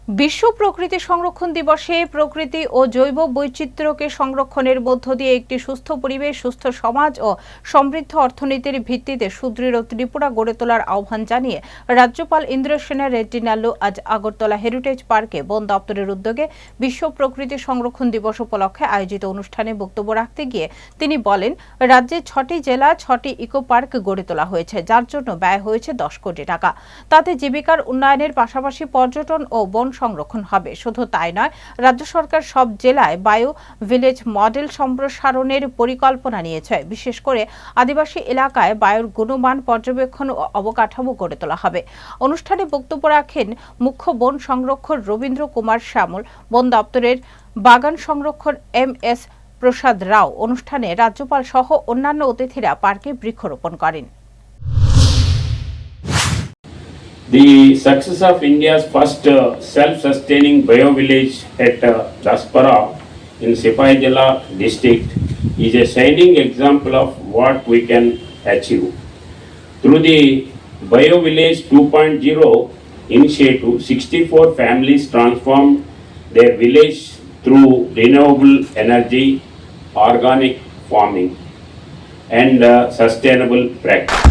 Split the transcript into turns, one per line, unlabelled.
বিশ্ব প্রকৃতি সংরক্ষণ দিবসে প্রকৃতি ও জৈব বৈচিত্র্যকে সংরক্ষণের মধ্য দিয়ে একটি সুস্থ পরিবেশ, সুস্থ সমাজ ও সমৃদ্ধ অর্থনীতির ভিত্তিতে সুদৃঢ় ত্রিপুরা গড়ে তোলার আহ্বান জানিয়ে রাজ্যপাল ইন্দ্রসেনা রেড্ডি নাল্লু আজ আগরতলা হেরিটেজ পার্কে বন দপ্তরের উদ্যোগে বিশ্ব প্রকৃতি সংরক্ষণ দিবস উপলক্ষে আয়োজিত অনুষ্ঠানে বক্তব্য রাখতে গিয়ে তিনি বলেন, রাজ্যে 6টি জেলা 6টি ইকো পার্ক গড়ে তোলা হয়েছে, যার জন্য ব্যয় হয়েছে 10 কোটি টাকা। তাতে জীবিকার উন্নয়নের পাশাপাশি পর্যটন ও বন সংরক্ষণ হবে। শুধু তাই নয়, রাজ্য সরকার সব জেলায় বায়ো ভিলেজ মডেল সম্প্রসারণের পরিকল্পনা নিয়েছে। বিশেষ করে আদিবাসী এলাকায় বায়ুর গুণমান পর্যবেক্ষণ ও অবকাঠামো গড়ে তোলা হবে। অনুষ্ঠানে বক্তব্য রাখেন মুখ্য বন সংরক্ষক রবীন্দ্র কুমার শ্যামল, বন দপ্তরের বাগান সংরক্ষণ MS প্রসাদ রাও। অনুষ্ঠানে রাজ্যপাল সহ অন্যান্য অতিথিরা পার্কে বৃক্ষরোপণ করেন।
The success of India's first self-sustaining bio-village at Daspara in Sipaijala district is a shining example of what we can achieve. Through the Bio-Village 2.0 initiative, 64 families transformed their village through renewable energy, organic farming and sustainable practice.